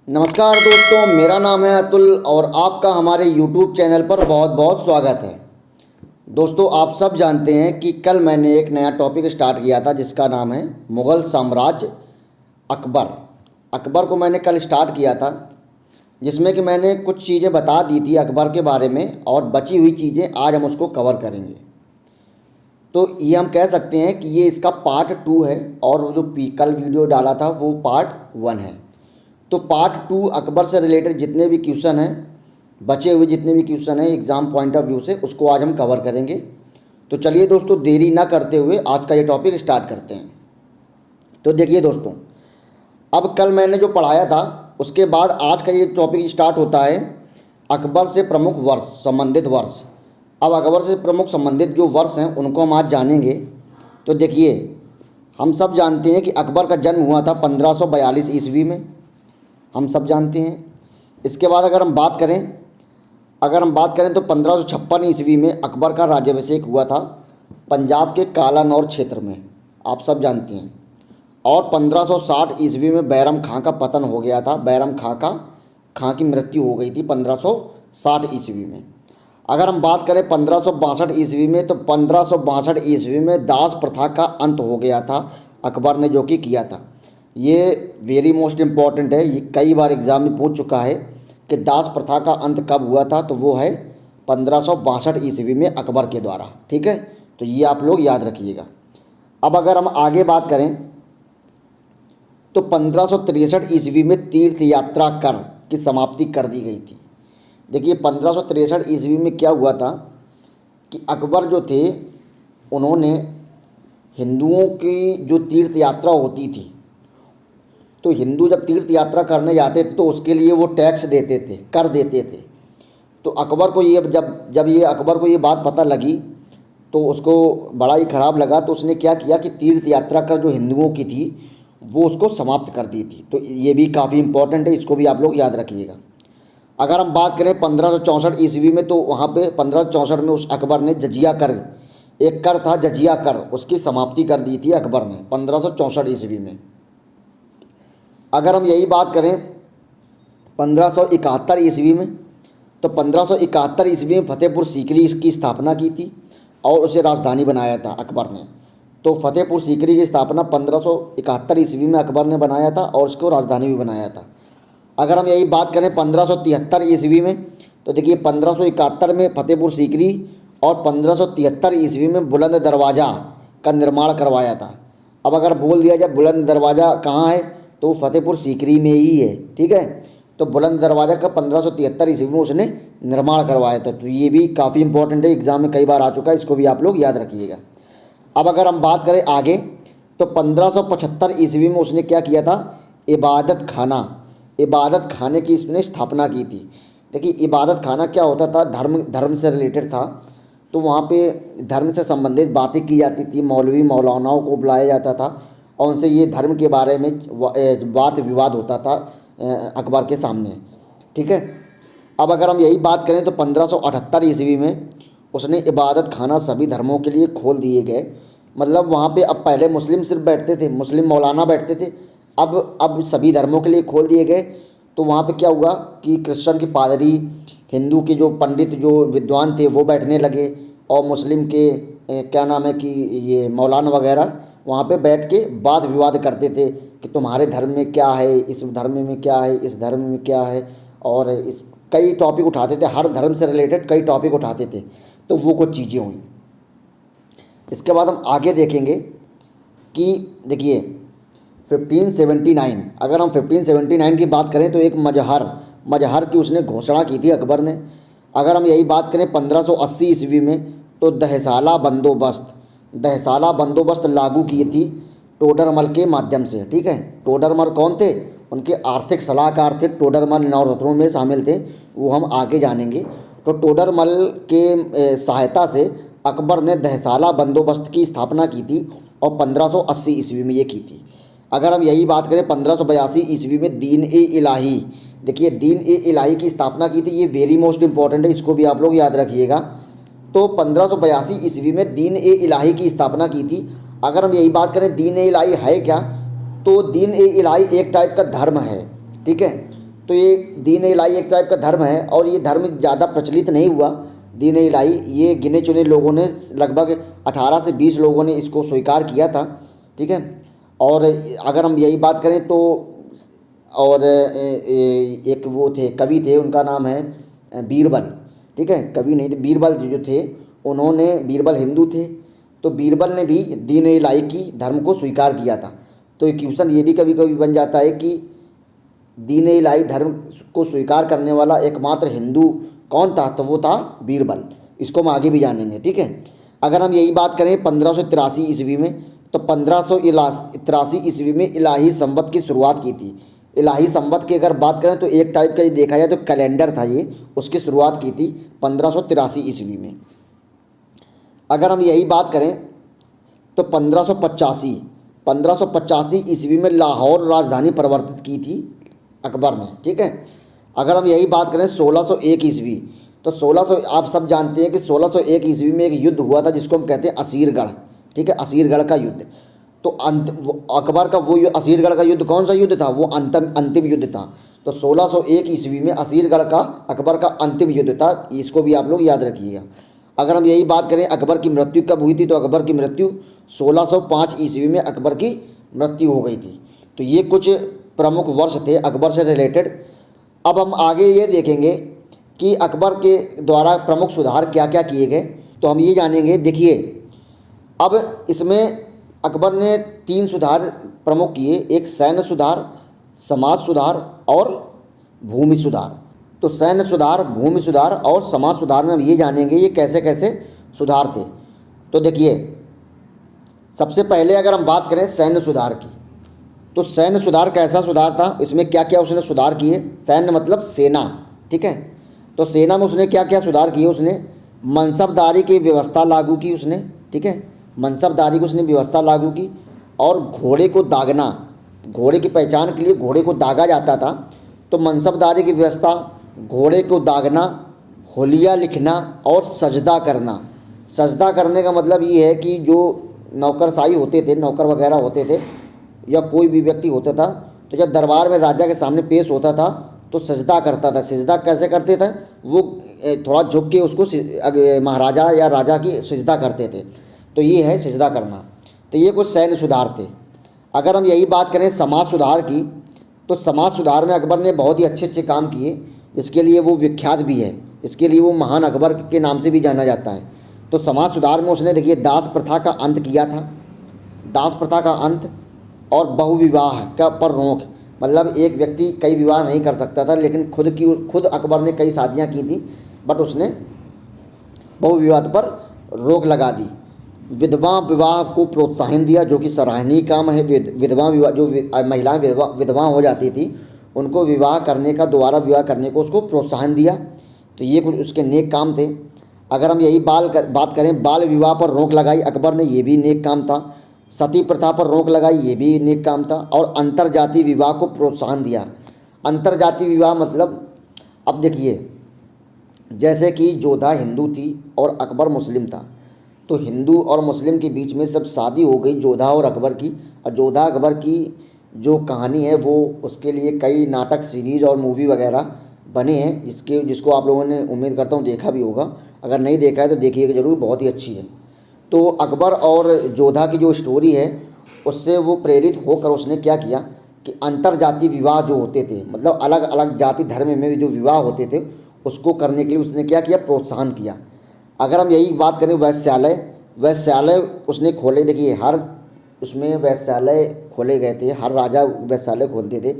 नमस्कार दोस्तों, मेरा नाम है अतुल और आपका हमारे YouTube चैनल पर बहुत बहुत स्वागत है। दोस्तों, आप सब जानते हैं कि कल मैंने एक नया टॉपिक स्टार्ट किया था जिसका नाम है मुग़ल साम्राज्य अकबर। अकबर को मैंने कल स्टार्ट किया था, जिसमें कि मैंने कुछ चीज़ें बता दी थी अकबर के बारे में और बची हुई चीज़ें आज हम उसको कवर करेंगे। तो ये हम कह सकते हैं कि ये इसका पार्ट 2 है और वो जो कल वीडियो डाला था वो पार्ट 1 है। तो पार्ट 2 अकबर से रिलेटेड जितने भी क्वेश्चन हैं, बचे हुए जितने भी क्वेश्चन हैं एग्ज़ाम पॉइंट ऑफ व्यू से, उसको आज हम कवर करेंगे। तो चलिए दोस्तों, देरी ना करते हुए आज का ये टॉपिक स्टार्ट करते हैं। तो देखिए दोस्तों, अब कल मैंने जो पढ़ाया था उसके बाद आज का ये टॉपिक स्टार्ट होता है अकबर से प्रमुख वर्ष, संबंधित वर्ष। अब अकबर से प्रमुख संबंधित जो वर्ष हैं उनको हम आज जानेंगे। तो देखिए, हम सब जानते हैं कि अकबर का जन्म हुआ था 1542 ईस्वी में, हम सब जानते हैं। इसके बाद अगर हम बात करें तो 1556 ईस्वी में अकबर का राज्याभिषेक हुआ था पंजाब के कालानौर क्षेत्र में, आप सब जानते हैं। और 1560 ईस्वी में बैरम खां का पतन हो गया था, बैरम खां की मृत्यु हो गई थी 1560 ईस्वी में। अगर हम बात करें 1562 ईस्वी में, तो 1562 ईस्वी में दास प्रथा का अंत हो गया था अकबर ने जो कि किया था। ये वेरी मोस्ट इम्पॉर्टेंट है, ये कई बार एग्ज़ाम में पूछ चुका है कि दास प्रथा का अंत कब हुआ था। तो वो है 1562 ईस्वी में अकबर के द्वारा। ठीक है, तो ये आप लोग याद रखिएगा। अब अगर हम आगे बात करें तो 1563 ईस्वी में तीर्थ यात्रा कर की समाप्ति कर दी गई थी। देखिए, 1563 ईस्वी में क्या हुआ था कि अकबर जो थे उन्होंने हिंदुओं की जो तीर्थ यात्रा होती थी, तो हिंदू जब तीर्थ यात्रा करने जाते थे तो उसके लिए वो टैक्स देते थे, कर देते थे। तो अकबर को ये जब ये अकबर को ये बात पता लगी तो उसको बड़ा ही ख़राब लगा। तो उसने क्या किया कि तीर्थ यात्रा कर जो हिंदुओं की थी वो उसको समाप्त कर दी थी। तो ये भी काफ़ी इम्पोर्टेंट है, इसको भी आप लोग याद रखिएगा। अगर हम बात करें 1564 ईस्वी में, तो वहाँ पे 1564 में उस अकबर ने जजिया कर, एक कर था जजिया कर, उसकी समाप्ति कर दी थी अकबर ने 1564 ईस्वी में। अगर हम यही बात करें 1571 ईस्वी में, तो 1571 ईस्वी में फतेहपुर सीकरी इसकी स्थापना की थी और उसे राजधानी बनाया था अकबर ने। तो फतेहपुर सीकरी की स्थापना 1571 ईस्वी में अकबर ने बनाया था और उसको राजधानी भी बनाया था। अगर हम यही बात करें 1573 ईस्वी में, तो देखिए 1571 में फतेहपुर सीकरी और 1573 ईस्वी में बुलंद दरवाज़ा का निर्माण करवाया था। अब अगर बोल दिया जाए बुलंद दरवाज़ा कहाँ है, तो फतेहपुर सीकरी में ही है। ठीक है, तो बुलंद दरवाज़ा का 1573 ईस्वी में उसने निर्माण करवाया था। तो ये भी काफ़ी इंपॉर्टेंट है, एग्ज़ाम में कई बार आ चुका है, इसको भी आप लोग याद रखिएगा। अब अगर हम बात करें आगे, तो 1575 ईस्वी में उसने क्या किया था, इबादत खाने की इसने स्थापना की थी। देखिए, इबादत खाना क्या होता था, धर्म से रिलेटेड था। तो वहाँ पे धर्म से संबंधित बातें की जाती थी, मौलवी मौलानाओं को बुलाया जाता था और उनसे ये धर्म के बारे में वाद विवाद होता था अकबर के सामने। ठीक है, अब अगर हम यही बात करें तो 1578 ईस्वी में उसने इबादत खाना सभी धर्मों के लिए खोल दिए गए। मतलब वहाँ पे अब पहले मुस्लिम सिर्फ बैठते थे, मुस्लिम मौलाना बैठते थे, अब सभी धर्मों के लिए खोल दिए गए। तो वहाँ पे क्या हुआ कि क्रिश्चियन के पादरी, हिंदू के जो पंडित जो विद्वान थे वो बैठने लगे और मुस्लिम के क्या नाम है कि ये मौलाना वगैरह वहाँ पे बैठ के वाद विवाद करते थे कि तुम्हारे धर्म में क्या है, इस धर्म में क्या है, इस धर्म में क्या है, और इस कई टॉपिक उठाते थे, हर धर्म से रिलेटेड कई टॉपिक उठाते थे। तो वो कुछ चीज़ें हुई। इसके बाद हम आगे देखेंगे कि देखिए 1579, अगर हम 1579 की बात करें तो एक मजहर की उसने घोषणा की थी अकबर ने। अगर हम यही बात करें 1580 ईस्वी में, तो दहसाला बंदोबस्त लागू की थी टोडरमल के माध्यम से। ठीक है, टोडरमल कौन थे, उनके आर्थिक सलाहकार थे टोडरमल, नवरत्नों में शामिल थे, वो हम आगे जानेंगे। तो टोडरमल के सहायता से अकबर ने दहसाला बंदोबस्त की स्थापना की थी और 1580 ईस्वी में ये की थी। अगर हम यही बात करें 1582 ईस्वी में दीन ए इलाही, देखिए दीन ए इलाही की स्थापना की थी। ये वेरी मोस्ट इंपॉर्टेंट है, इसको भी आप लोग याद रखिएगा। तो 1582 ईस्वी में दीन ए इलाही की स्थापना की थी। अगर हम यही बात करें दीन ए इलाही है क्या, तो दीन ए इलाही एक टाइप का धर्म है। ठीक है, तो ये दीन इलाही एक टाइप का धर्म है और ये धर्म ज़्यादा प्रचलित नहीं हुआ। दीन इलाही ये गिने चुने लोगों ने, लगभग 18 से 20 लोगों ने इसको स्वीकार किया था, ठीक है। और अगर हम यही बात करें तो और एक वो थे कवि थे, उनका नाम है बीरबल, ठीक है। कवि नहीं थे, बीरबल जो थे, उन्होंने, बीरबल हिंदू थे, तो बीरबल ने भी दीन इलाही की धर्म को स्वीकार किया था। तो एक क्वेश्चन ये भी कभी कभी बन जाता है कि दीन इलाही धर्म को स्वीकार करने वाला एकमात्र हिंदू कौन था, तो वो था बीरबल। इसको हम आगे भी जानेंगे, ठीक है। अगर हम यही बात करें 1583 ईस्वी में, तो 1583 ईस्वी में इलाही संवत की शुरुआत की थी। इलाही संवत की अगर बात करें तो एक टाइप का ये देखा जाए तो कैलेंडर था ये, उसकी शुरुआत की थी 1583 ईस्वी में। अगर हम यही बात करें तो 1585 ईस्वी में लाहौर राजधानी परिवर्तित की थी अकबर ने, ठीक है। अगर हम यही बात करें 1601 ईस्वी, तो 1600, आप सब जानते हैं कि 1601 ईस्वी में एक युद्ध हुआ था जिसको हम कहते हैं असीरगढ़, ठीक है, असीरगढ़ का युद्ध। तो अकबर का वो असीरगढ़ का युद्ध कौन सा युद्ध था, वो अंतिम युद्ध था। तो 1601 ईस्वी में असीरगढ़ का अकबर का अंतिम युद्ध था, इसको भी आप लोग याद रखिएगा। अगर हम यही बात करें अकबर की मृत्यु कब हुई थी, तो अकबर की मृत्यु 1605 ईस्वी में अकबर की मृत्यु हो गई थी। तो ये कुछ प्रमुख वर्ष थे अकबर से रिलेटेड। अब हम आगे ये देखेंगे कि अकबर के द्वारा प्रमुख सुधार क्या क्या किए गए, तो हम ये जानेंगे। देखिए, अब इसमें अकबर ने 3 सुधार प्रमुख किए, एक सैन्य सुधार, समाज सुधार और भूमि सुधार। तो सैन्य सुधार, भूमि सुधार और समाज सुधार में हम ये जानेंगे ये कैसे कैसे सुधार थे। तो देखिए, सबसे पहले अगर हम बात करें सैन्य सुधार की, तो सैन्य सुधार कैसा सुधार था, इसमें क्या क्या उसने सुधार किए। सैन्य मतलब सेना, ठीक है। तो सेना में उसने क्या क्या सुधार किए, उसने मनसबदारी की व्यवस्था लागू की उसने, ठीक है, मनसबदारी की उसने व्यवस्था लागू की। और घोड़े को दागना, घोड़े की पहचान के लिए घोड़े को दागा जाता था, तो मनसबदारी की व्यवस्था, घोड़े को दागना, होलिया लिखना और सजदा करना। सजदा करने का मतलब ये है कि जो नौकरशाही होते थे, नौकर वगैरह होते थे या कोई भी व्यक्ति होता था, तो जब दरबार में राजा के सामने पेश होता था तो सजदा करता था। सजदा कैसे करते थे, वो थोड़ा झुक के उसको महाराजा या राजा की सजदा करते थे। तो ये है सजदा करना। तो ये कुछ सैन्य सुधार थे। अगर हम यही बात करें समाज सुधार की, तो समाज सुधार में अकबर ने बहुत ही अच्छे अच्छे काम किए, इसके लिए वो विख्यात भी है, इसके लिए वो महान अकबर के नाम से भी जाना जाता है। तो समाज सुधार में उसने देखिए दास प्रथा का अंत किया था, दास प्रथा का अंत, और बहुविवाह का पर रोक, मतलब एक व्यक्ति कई विवाह नहीं कर सकता था, लेकिन खुद अकबर ने कई शादियां की थी, बट उसने बहुविवाह पर रोक लगा दी। विधवा विवाह को प्रोत्साहन दिया, जो कि सराहनीय काम है। विधवा विवाह, जो महिलाएं विधवा हो जाती थी, उनको विवाह करने का, दोबारा विवाह करने को उसको प्रोत्साहन दिया। तो ये कुछ उसके नेक काम थे। अगर हम यही बात करें, बाल विवाह पर रोक लगाई अकबर ने, ये भी नेक काम था। सती प्रथा पर रोक लगाई, ये भी नेक काम था। और अंतरजातीय विवाह को प्रोत्साहन दिया। अंतरजातीय विवाह मतलब, अब देखिए, जैसे कि जोधा हिंदू थी और अकबर मुस्लिम था, तो हिंदू और मुस्लिम के बीच में सब शादी हो गई जोधा और अकबर की। और जोधा अकबर की जो कहानी है वो, उसके लिए कई नाटक, सीरीज़ और मूवी वगैरह बने हैं, जिसको आप लोगों ने, उम्मीद करता हूँ, देखा भी होगा। अगर नहीं देखा है तो देखिएगा ज़रूर, बहुत ही अच्छी है। तो अकबर और जोधा की जो स्टोरी है, उससे वो प्रेरित होकर उसने क्या किया कि अंतरजातीय विवाह जो होते थे, मतलब अलग अलग जाति धर्म में जो विवाह होते थे, उसको करने के लिए उसने क्या किया, प्रोत्साहन किया। अगर हम यही बात करें वैश्यालय उसने खोले। देखिए, हर उसमें वैश्यालय खोले गए थे, हर राजा वैश्यालय खोलते थे।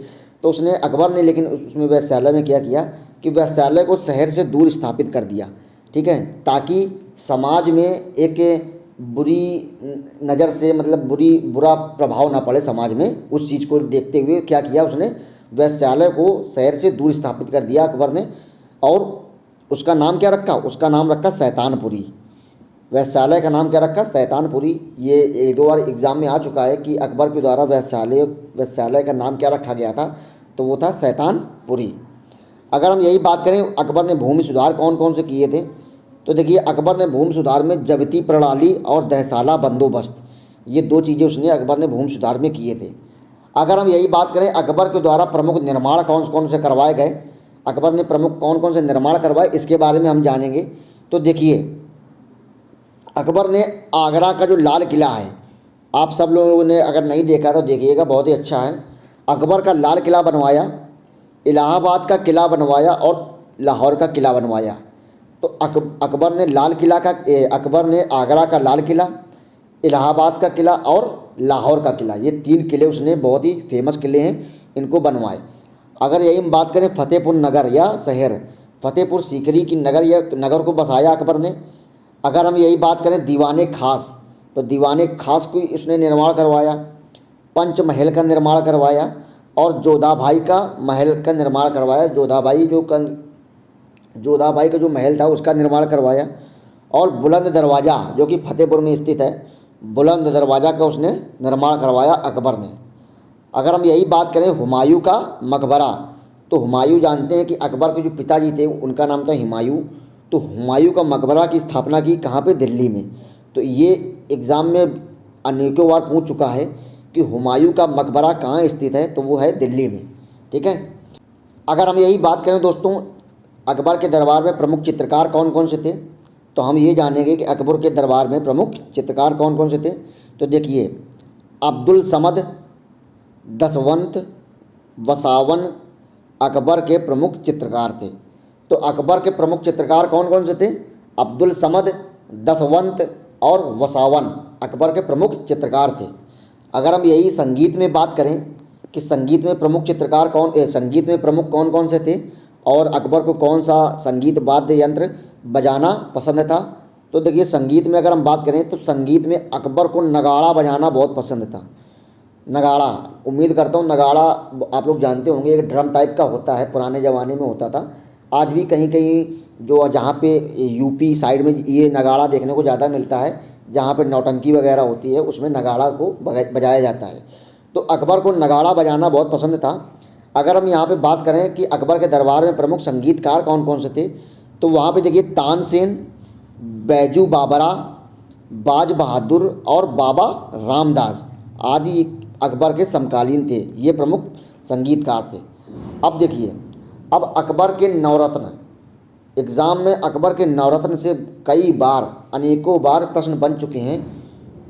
तो उसने, अकबर ने, लेकिन उसमें वैश्यालय में क्या किया कि वैश्यालय को शहर से दूर स्थापित कर दिया, ठीक है, ताकि समाज में एक बुरी नज़र से, मतलब बुरा प्रभाव ना पड़े समाज में। उस चीज़ को देखते हुए क्या किया उसने, वैश्यालय को शहर से दूर स्थापित कर दिया अकबर ने। और उसका नाम क्या रखा, उसका नाम रखा शैतानपुरी। वैश्यालय का नाम क्या रखा, शैतानपुरी। ये एक दो बार एग्ज़ाम में आ चुका है कि अकबर के द्वारा वैश्यालय का नाम क्या रखा गया था, तो वो था शैतानपुरी। अगर हम यही बात करें अकबर ने भूमि सुधार कौन कौन से किए थे, तो देखिए, अकबर ने भूमि सुधार में जब्ती प्रणाली और दहसाला बंदोबस्त, ये 2 चीज़ें उसने, अकबर ने भूमि सुधार में किए थे। अगर हम यही बात करें अकबर के द्वारा प्रमुख निर्माण कौन कौन से करवाए गए, अकबर ने प्रमुख कौन कौन से निर्माण करवाए, इसके बारे में हम जानेंगे। तो देखिए, अकबर ने आगरा का जो लाल किला है, आप सब लोगों ने अगर नहीं देखा तो देखिएगा, बहुत ही अच्छा है। अकबर का लाल किला बनवाया, इलाहाबाद का किला बनवाया और लाहौर का किला बनवाया। तो अकबर ने लाल किला का अकबर ने आगरा का लाल किला, इलाहाबाद का किला और लाहौर का किला, ये 3 किले उसने, बहुत ही फेमस किले हैं, इनको बनवाए। अगर यही हम बात करें फतेहपुर नगर या शहर, फतेहपुर सीकरी की नगर या नगर को बसाया अकबर ने। अगर हम यही बात करें दीवाने खास, तो दीवाने खास को इसने निर्माण करवाया, पंचमहल का निर्माण करवाया और जोधाबाई का महल का निर्माण करवाया। जोधाबाई का जो महल था उसका निर्माण करवाया और बुलंद दरवाज़ा जो कि फतेहपुर में स्थित है, बुलंद दरवाज़ा का उसने निर्माण करवाया अकबर ने। अगर हम यही बात करें हुमायूं का मकबरा, तो हुमायूं जानते हैं कि अकबर के जो पिताजी थे उनका नाम था हुमायूं, तो हुमायूं का मकबरा की स्थापना की कहाँ पे, दिल्ली में। तो ये एग्ज़ाम में अनेकों बार पूछ चुका है कि हुमायूं का मकबरा कहाँ स्थित है, तो वो है दिल्ली में। ठीक है। अगर हम यही बात करें दोस्तों अकबर के दरबार में प्रमुख चित्रकार कौन कौन से थे, तो हम ये जानेंगे कि अकबर के दरबार में प्रमुख चित्रकार कौन कौन से थे। तो देखिए, अब्दुल समद, दसवंत, वसावन अकबर के प्रमुख चित्रकार थे। तो अकबर के प्रमुख चित्रकार कौन कौन से थे, अब्दुल समद, दसवंत और वसावन अकबर के प्रमुख चित्रकार थे। अगर हम यही संगीत में बात करें कि संगीत में प्रमुख चित्रकार संगीत में प्रमुख कौन कौन से थे और अकबर को कौन सा संगीत वाद्य यंत्र बजाना पसंद था, तो देखिए संगीत में अगर हम बात करें तो संगीत में अकबर को नगाड़ा बजाना बहुत पसंद था। नगाड़ा, उम्मीद करता हूँ नगाड़ा आप लोग जानते होंगे, एक ड्रम टाइप का होता है, पुराने ज़माने में होता था, आज भी कहीं कहीं जो जहाँ पे यूपी साइड में ये नगाड़ा देखने को ज़्यादा मिलता है, जहाँ पे नौटंकी वगैरह होती है उसमें नगाड़ा को बजाया जाता है। तो अकबर को नगाड़ा बजाना बहुत पसंद था। अगर हम यहाँ पे बात करें कि अकबर के दरबार में प्रमुख संगीतकार कौन कौन से थे, तो वहाँ पे देखिए तानसेन, बैजू बाबरा, बाज बहादुर और बाबा रामदास आदि अकबर के समकालीन थे, ये प्रमुख संगीतकार थे। अब देखिए, अब अकबर के नवरत्न, एग्ज़ाम में अकबर के नवरत्न से कई बार अनेकों बार प्रश्न बन चुके हैं,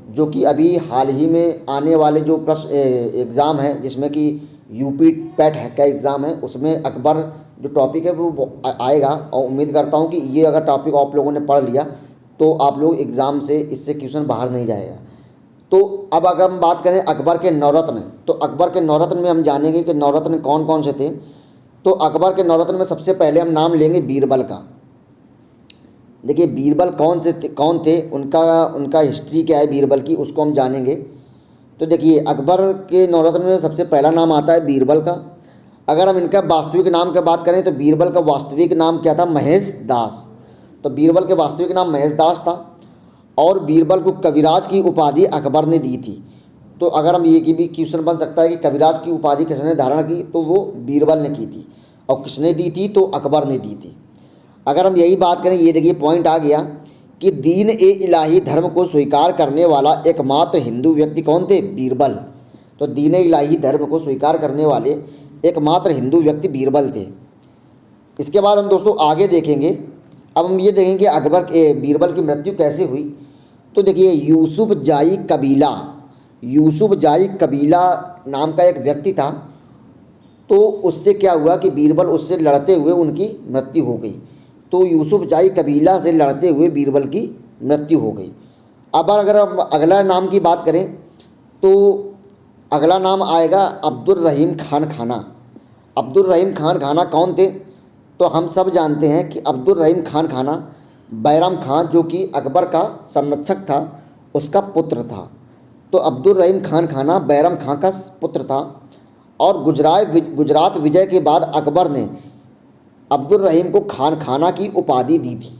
जो कि अभी हाल ही में आने वाले जो प्रश्न एग्ज़ाम है जिसमें कि यूपी पैट का एग्ज़ाम है, उसमें अकबर जो टॉपिक है वो आएगा और उम्मीद करता हूँ कि ये अगर टॉपिक आप लोगों ने पढ़ लिया तो आप लोग एग्ज़ाम से इससे क्वेश्चन बाहर नहीं जाएगा। तो अब अगर हम बात करें अकबर के नवरत्न, तो अकबर के नवरत्न में हम जानेंगे कि नवरत्न कौन कौन से थे। तो अकबर के नवरत्न में सबसे पहले हम नाम लेंगे बीरबल का। देखिए बीरबल कौन थे, उनका हिस्ट्री क्या है बीरबल की, उसको हम जानेंगे। तो देखिए अकबर के नवरत्न में सबसे पहला नाम आता है बीरबल का। अगर हम इनका वास्तविक नाम की बात करें तो बीरबल का वास्तविक नाम क्या था, महेश दास। तो बीरबल के वास्तविक नाम महेश दास था और बीरबल को कविराज की उपाधि अकबर ने दी थी। तो अगर हम ये की भी क्वेश्चन बन सकता है कि कविराज की उपाधि किसने धारण की, तो वो बीरबल ने की थी और किसने दी थी, तो अकबर ने दी थी। अगर हम यही बात करें, ये देखिए पॉइंट आ गया कि दीन ए इलाही धर्म को स्वीकार करने वाला एकमात्र हिंदू व्यक्ति कौन थे, बीरबल। तो दीन ए इलाही धर्म को स्वीकार करने वाले एकमात्र हिंदू व्यक्ति बीरबल थे। इसके बाद हम दोस्तों आगे देखेंगे, अब हम ये देखेंगे अकबर के बीरबल की मृत्यु कैसे हुई। तो देखिए यूसुफ जाई कबीला नाम का एक व्यक्ति था, तो उससे क्या हुआ कि बीरबल उससे लड़ते हुए उनकी मृत्यु हो गई। तो यूसुफ जाई कबीला से लड़ते हुए बीरबल की मृत्यु हो गई। अब अगर हम अगला नाम की बात करें तो अगला नाम आएगा अब्दुल रहीम खान खाना। अब्दुल रहीम खान खाना कौन थे, तो हम सब जानते हैं कि अब्दुल रहीम खान खाना बैराम खान जो कि अकबर का संरक्षक था उसका पुत्र था। तो अब्दुल रहीम खान खाना बैराम खान का पुत्र था और गुजरात विजय के बाद अकबर ने अब्दुल रहीम को खान खाना की उपाधि दी थी।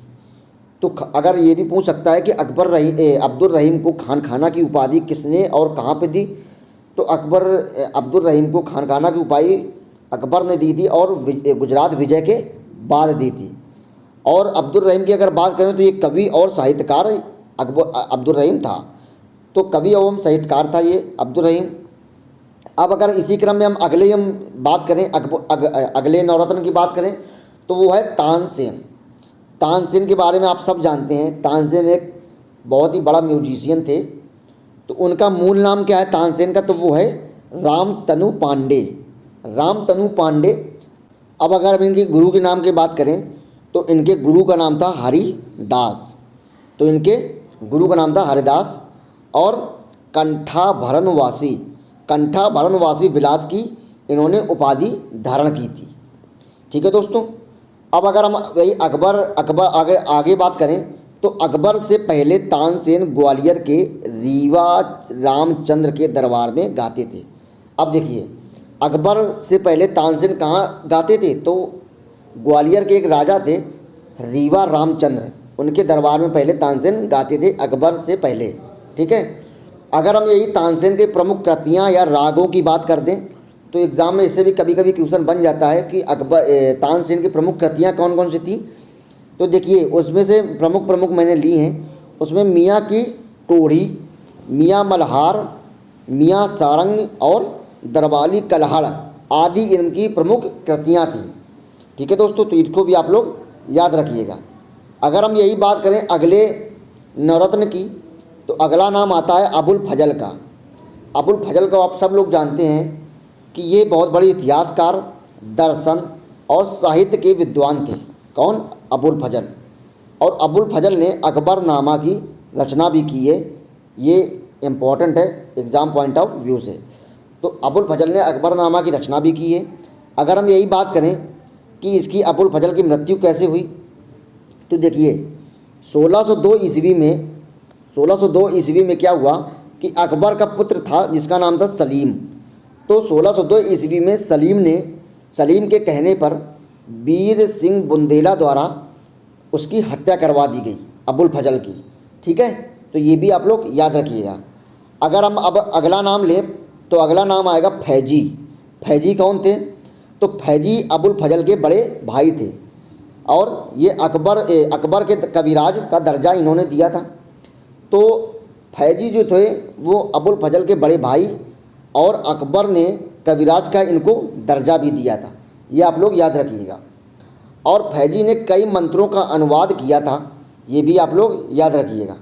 तो अगर ये भी पूछ सकता है कि अब्दुल रहीम को खान खाना की उपाधि किसने और कहाँ पे दी, तो अब्दुल रहीम को खान खाना की उपाधि अकबर ने दी थी और गुजरात विजय के बाद दी थी। और अब्दुल रहीम की अगर बात करें तो ये कवि और साहित्यकार अब्दुल रहीम था। तो कवि एवं साहित्यकार था ये अब्दुल रहीम। अब अगर इसी क्रम में हम बात करें अगले नवरत्न की बात करें तो वो है तानसेन। तानसेन के बारे में आप सब जानते हैं। तानसेन एक बहुत ही बड़ा म्यूजिशियन थे। तो उनका मूल नाम क्या है तानसेन का, तो वो है रामतनु पांडे। रामतनु पांडे। अब अगर हम इनके गुरु के नाम की बात करें तो इनके गुरु का नाम था हरिदास। तो इनके गुरु का नाम था हरिदास और कंठाभरणवासी विलास की इन्होंने उपाधि धारण की थी। ठीक है दोस्तों। अब अगर हम वही अकबर आगे बात करें तो अकबर से पहले तानसेन ग्वालियर के रीवा रामचंद्र के दरबार में गाते थे। अब देखिए, अकबर से पहले तानसेन कहाँ गाते थे, तो ग्वालियर के एक राजा थे रीवा रामचंद्र, उनके दरबार में पहले तानसेन गाते थे अकबर से पहले। ठीक है। अगर हम यही तानसेन के प्रमुख कृतियाँ या रागों की बात कर दें तो एग्ज़ाम में इससे भी कभी कभी क्वेश्चन बन जाता है कि तानसेन की प्रमुख कृतियाँ कौन कौन सी थी। तो देखिए, उसमें से प्रमुख मैंने ली हैं। उसमें मियाँ की टोड़ी, मियाँ मल्हार, मियाँ सारंग और दरबाली कलहड़ आदि इनकी प्रमुख कृतियाँ थीं। ठीक है दोस्तों, तो इसको भी आप लोग याद रखिएगा। अगर हम यही बात करें अगले नवरत्न की तो अगला नाम आता है अबुल फजल का। अबुल फजल को आप सब लोग जानते हैं कि ये बहुत बड़े इतिहासकार, दर्शन और साहित्य के विद्वान थे। कौन? अबुल फजल। और अबुल फजल ने अकबरनामा की रचना भी की है। ये इम्पॉर्टेंट है एग्ज़ाम पॉइंट ऑफ व्यू से। तो अबुल फजल ने अकबरनामा की रचना भी की है। अगर हम यही बात करें कि इसकी अबुल फजल की मृत्यु कैसे हुई तो देखिए, 1602 ईस्वी में क्या हुआ कि अकबर का पुत्र था जिसका नाम था सलीम। तो 1602 ईस्वी में सलीम के कहने पर वीर सिंह बुंदेला द्वारा उसकी हत्या करवा दी गई अबुल फजल की। ठीक है, तो ये भी आप लोग याद रखिएगा। अगर हम अब अगला नाम लें तो अगला नाम आएगा फैजी। फैजी कौन थे? तो फैजी अबुल फजल के बड़े भाई थे और ये अकबर के कविराज का दर्जा इन्होंने दिया था। तो फैजी जो थे वो अबुल फजल के बड़े भाई और अकबर ने कविराज का इनको दर्जा भी दिया था। ये आप लोग याद रखिएगा। और फैजी ने कई मंत्रों का अनुवाद किया था, ये भी आप लोग याद रखिएगा।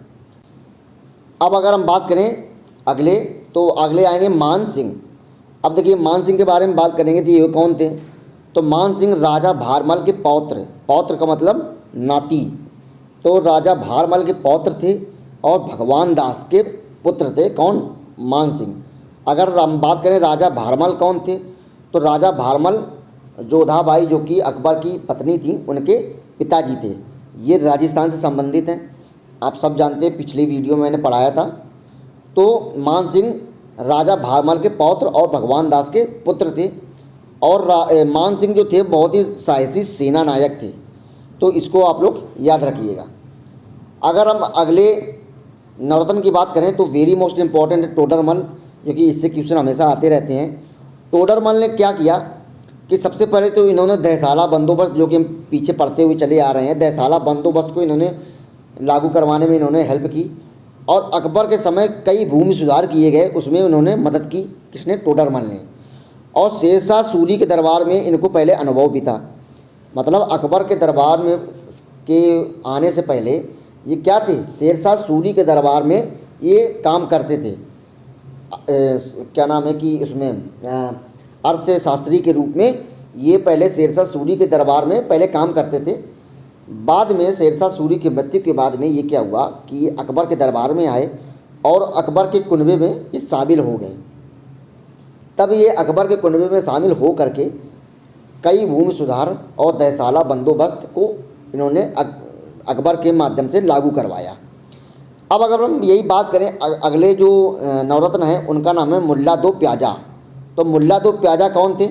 अब अगर हम बात करें अगले तो अगले आएंगे मान सिंह। अब देखिए, मान सिंह के बारे में बात करेंगे तो ये कौन थे? तो मान सिंह राजा भारमल के पौत्र का मतलब नाती। तो राजा भारमल के पौत्र थे और भगवान दास के पुत्र थे। कौन? मान सिंह। अगर हम बात करें राजा भारमल कौन थे, तो राजा भारमल जोधाबाई जो कि अकबर की पत्नी थी उनके पिताजी थे। ये राजस्थान से संबंधित हैं, आप सब जानते हैं, पिछली वीडियो में मैंने पढ़ाया था। तो मान सिंह राजा भारमल के पौत्र और भगवान दास के पुत्र थे। और मान सिंह जो थे बहुत ही साहसी सेना नायक थे। तो इसको आप लोग याद रखिएगा। अगर हम अगले नवरत्न की बात करें तो वेरी मोस्ट इम्पॉर्टेंट है टोडरमल, जो कि इससे क्वेश्चन हमेशा आते रहते हैं। टोडरमल ने क्या किया कि सबसे पहले तो इन्होंने दहसाला बंदोबस्त, जो कि हम पीछे पढ़ते हुए चले आ रहे हैं, दहसाला बंदोबस्त को इन्होंने लागू करवाने में इन्होंने हेल्प की। और अकबर के समय कई भूमि सुधार किए गए, उसमें उन्होंने मदद की। किसने? टोडरमल ने। और शेरशाह सूरी के दरबार में इनको पहले अनुभव भी था। मतलब अकबर के दरबार में के आने से पहले ये क्या थे? शेरशाह सूरी के दरबार में ये काम करते थे। क्या नाम है कि उसमें अर्थशास्त्री के रूप में ये पहले शेरशाह सूरी के दरबार में पहले काम करते थे। बाद में शेरशाह सूरी की मृत्यु के बाद में ये क्या हुआ कि ये अकबर के दरबार में आए और अकबर के कुनबे में ये शामिल हो गए। तब ये अकबर के कुनबे में शामिल हो करके कई भूमि सुधार और दहसाला बंदोबस्त को इन्होंने अकबर के माध्यम से लागू करवाया। अब अगर हम यही बात करें अगले जो नवरत्न हैं उनका नाम है मुल्ला दो प्याजा। तो मुल्ला दो प्याजा कौन थे?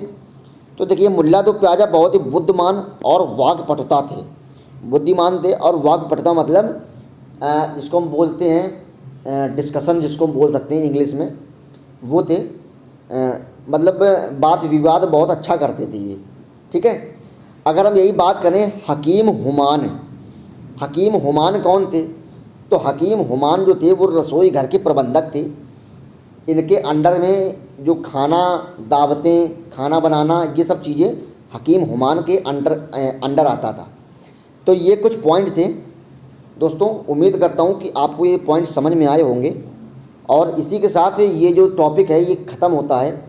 तो देखिए, मुल्ला दो प्याजा बहुत ही बुद्धिमान और वाक्पटुता थे। बुद्धिमान थे और वाक्पटुता मतलब जिसको हम बोलते हैं डिस्कशन, जिसको हम बोल सकते हैं इंग्लिश में, वो थे। मतलब बात विवाद बहुत अच्छा करते थे ये। ठीक है। अगर हम यही बात करें हकीम हुमायूं कौन थे? तो हकीम हुमायूं जो थे वो रसोई घर के प्रबंधक थे। इनके अंडर में जो खाना, दावतें, खाना बनाना, ये सब चीज़ें हकीम हुमान के अंडर आता था। तो ये कुछ पॉइंट थे दोस्तों। उम्मीद करता हूँ कि आपको ये पॉइंट समझ में आए होंगे। और इसी के साथ ये जो टॉपिक है ये ख़त्म होता है।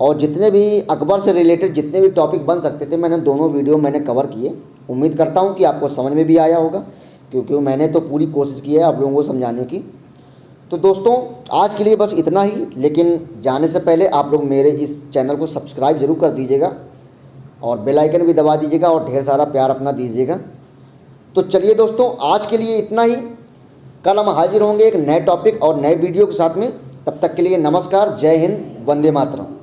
और जितने भी अकबर से रिलेटेड जितने भी टॉपिक बन सकते थे, मैंने दोनों वीडियो मैंने कवर किए। उम्मीद करता हूँ कि आपको समझ में भी आया होगा, क्योंकि मैंने तो पूरी कोशिश की है आप लोगों को समझाने की। तो दोस्तों आज के लिए बस इतना ही, लेकिन जाने से पहले आप लोग मेरे इस चैनल को सब्सक्राइब ज़रूर कर दीजिएगा और बेल आइकन भी दबा दीजिएगा और ढेर सारा प्यार अपना दीजिएगा। तो चलिए दोस्तों आज के लिए इतना ही। कल हम हाजिर होंगे एक नए टॉपिक और नए वीडियो के साथ में। तब तक के लिए नमस्कार, जय हिंद, वंदे मातरम।